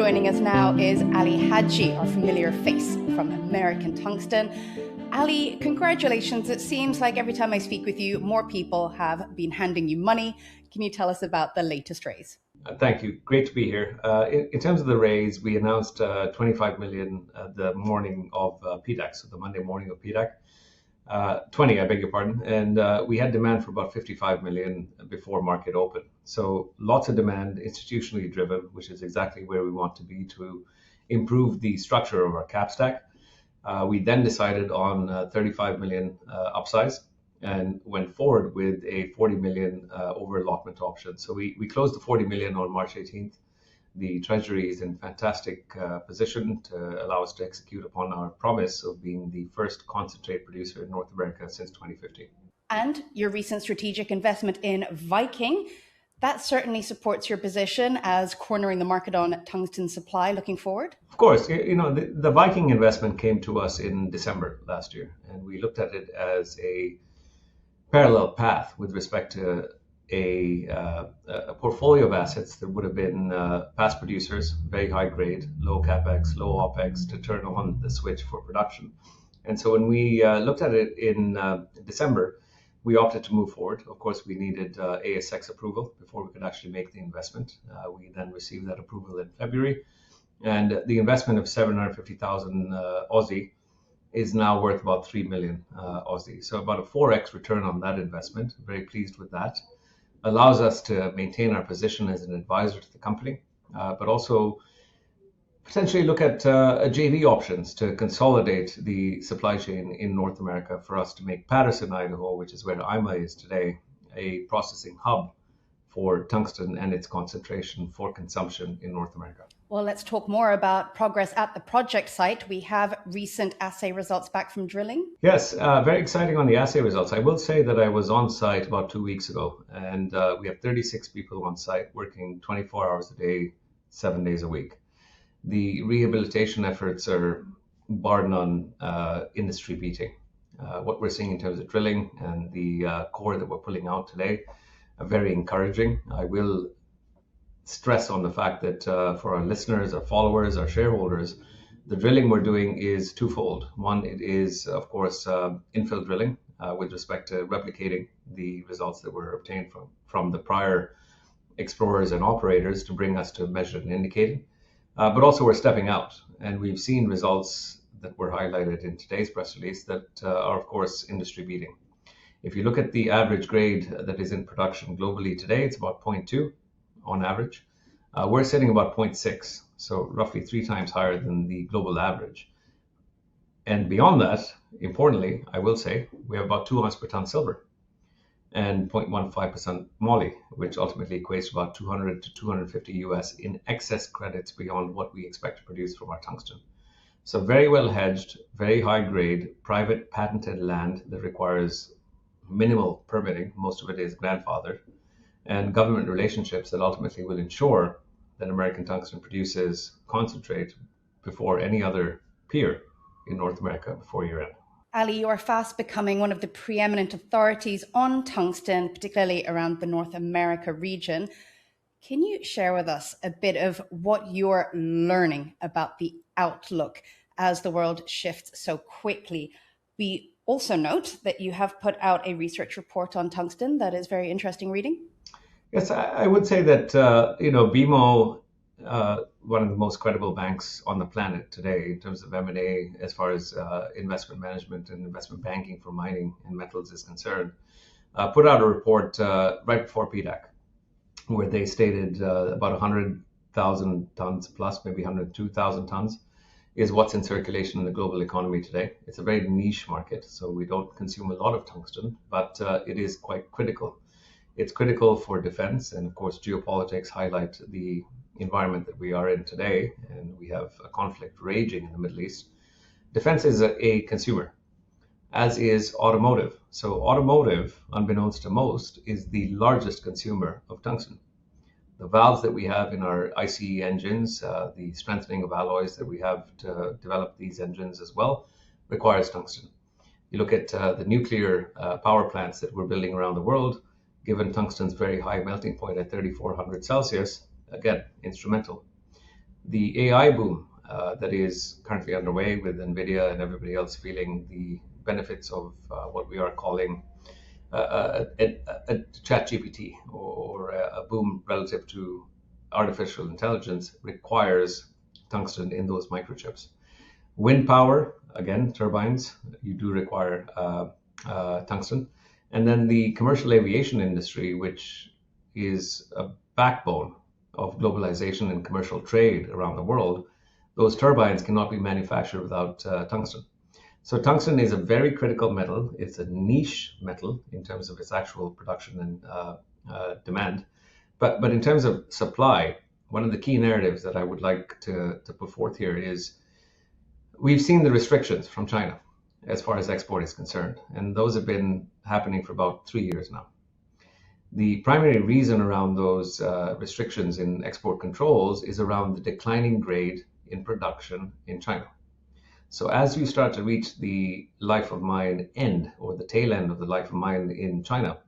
Joining us now is Ali Haji, our familiar face from American Tungsten. Ali, congratulations. It seems like every time I speak with you, more people have been handing you money. Can you tell us about the latest raise? Thank you. Great to be here. In terms of the raise, we announced 25 million the morning of PDAC, so the Monday morning of PDAC. 20, I beg your pardon. And we had demand for about 55 million before market open. So lots of demand, institutionally driven, which is exactly where we want to be to improve the structure of our cap stack. We then decided on 35 million upsize and went forward with a 40 million over-allotment option. So we closed the 40 million on March 18th. The Treasury is in fantastic position to allow us to execute upon our promise of being the first concentrate producer in North America since 2015. And your recent strategic investment in Viking, that certainly supports your position as cornering the market on tungsten supply looking forward. Of course, the Viking investment came to us in December last year, and we looked at it as a parallel path with respect to a portfolio of assets that would have been past producers, very high grade, low capex, low opex to turn on the switch for production. And so when we looked at it in December, we opted to move forward. Of course, we needed ASX approval before we could actually make the investment. We then received that approval in February, and the investment of 750,000 Aussie is now worth about 3 million Aussie. So about a 4x return on that investment. Very pleased with that. Allows us to maintain our position as an advisor to the company, but also potentially look at JV options to consolidate the supply chain in North America for us to make Patterson, Idaho, which is where IMA is today, a processing hub for tungsten and its concentration for consumption in North America. Well, let's talk more about progress at the project site. We have recent assay results back from drilling. Yes, very exciting on the assay results. I will say that I was on site about 2 weeks ago, and we have 36 people on site working 24 hours a day, 7 days a week. The rehabilitation efforts are bar none industry beating. What we're seeing in terms of drilling and the core that we're pulling out today are very encouraging. I will stress on the fact that for our listeners, our followers, our shareholders, the drilling we're doing is twofold. One, it is, of course, infill drilling with respect to replicating the results that were obtained from the prior explorers and operators to bring us to measured and indicated. But also we're stepping out, and we've seen results that were highlighted in today's press release that are, of course, industry beating. If you look at the average grade that is in production globally today, it's about 0.2 on average. We're sitting about 0.6, so roughly 3 times higher than the global average. And beyond that, importantly, I will say, we have about 2 ounces per ton silver and 0.15% moly, which ultimately equates to about 200 to 250 US in excess credits beyond what we expect to produce from our tungsten. So very well hedged, very high grade, private patented land that requires minimal permitting. Most of it is grandfathered, and government relationships that ultimately will ensure that American Tungsten produces concentrate before any other peer in North America before year end. Ali, you are fast becoming one of the preeminent authorities on tungsten, particularly around the North America region. Can you share with us a bit of what you're learning about the outlook as the world shifts so quickly? We also note that you have put out a research report on tungsten that is very interesting reading. Yes, I would say that, BMO, one of the most credible banks on the planet today in terms of M&A, as far as investment management and investment banking for mining and metals is concerned, put out a report right before PDAC, where they stated about 100,000 tons plus, maybe 102,000 tons, is what's in circulation in the global economy today. It's a very niche market, so we don't consume a lot of tungsten, but it is quite critical. It's critical for defense, and of course, geopolitics highlight the environment that we are in today, and we have a conflict raging in the Middle East. Defense is a consumer, as is automotive. So automotive, unbeknownst to most, is the largest consumer of tungsten. The valves that we have in our ICE engines, the strengthening of alloys that we have to develop these engines as well, requires tungsten. You look at the nuclear power plants that we're building around the world, given tungsten's very high melting point at 3,400 Celsius, again, instrumental. The AI boom that is currently underway with NVIDIA and everybody else feeling the benefits of what we are calling a chat GPT or a boom relative to artificial intelligence requires tungsten in those microchips. Wind power, again, turbines, you do require tungsten. And then the commercial aviation industry, which is a backbone of globalization and commercial trade around the world, those turbines cannot be manufactured without tungsten. So tungsten is a very critical metal. It's a niche metal in terms of its actual production and demand. But in terms of supply, one of the key narratives that I would like to put forth here is we've seen the restrictions from China as far as export is concerned, and those have been happening for about 3 years now. The primary reason around those restrictions in export controls is around the declining grade in production in China. So as you start to reach the life of mine end, or the tail end of the life of mine in China,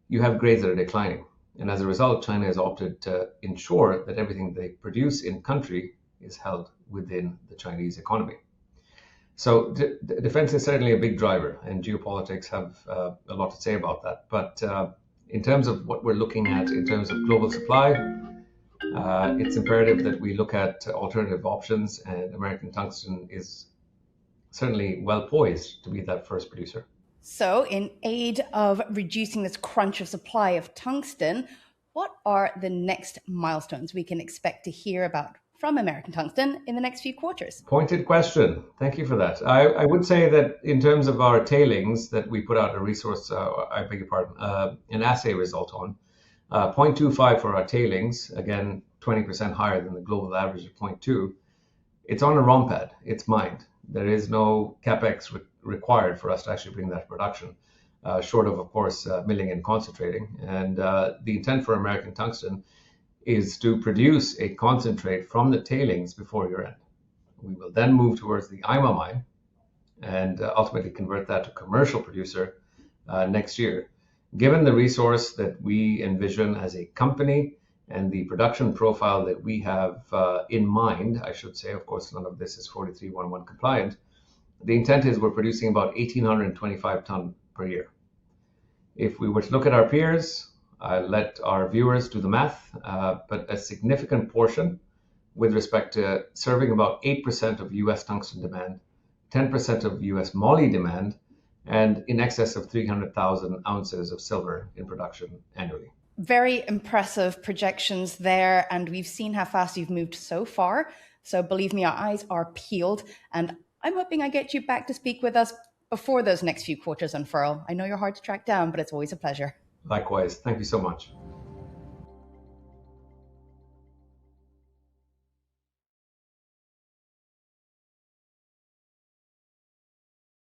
you have grades that are declining. And as a result, China has opted to ensure that everything they produce in country is held within the Chinese economy. So defense is certainly a big driver, and geopolitics have a lot to say about that. But in terms of what we're looking at in terms of global supply, it's imperative that we look at alternative options, and American Tungsten is certainly well poised to be that first producer. So, in aid of reducing this crunch of supply of tungsten, what are the next milestones we can expect to hear about from American Tungsten in the next few quarters? Pointed question. Thank you for that. I would say that in terms of our tailings that we put out a resource, I beg your pardon, an assay result on, 0.25 for our tailings, again, 20% higher than the global average of 0.2. It's on a ROM pad. It's mined. There is no capex required for us to actually bring that to production, short of course, milling and concentrating. And the intent for American Tungsten is to produce a concentrate from the tailings before year end. We will then move towards the IMA Mine and ultimately convert that to commercial producer next year. Given the resource that we envision as a company and the production profile that we have in mind, I should say, of course, none of this is 4311 compliant. The intent is we're producing about 1,825 ton per year. If we were to look at our peers, I'll let our viewers do the math, but a significant portion with respect to serving about 8% of US tungsten demand, 10% of US moly demand, and in excess of 300,000 ounces of silver in production annually. Very impressive projections there, and we've seen how fast you've moved so far. So believe me, our eyes are peeled, and I'm hoping I get you back to speak with us before those next few quarters unfurl. I know you're hard to track down, but it's always a pleasure. Likewise. Thank you so much.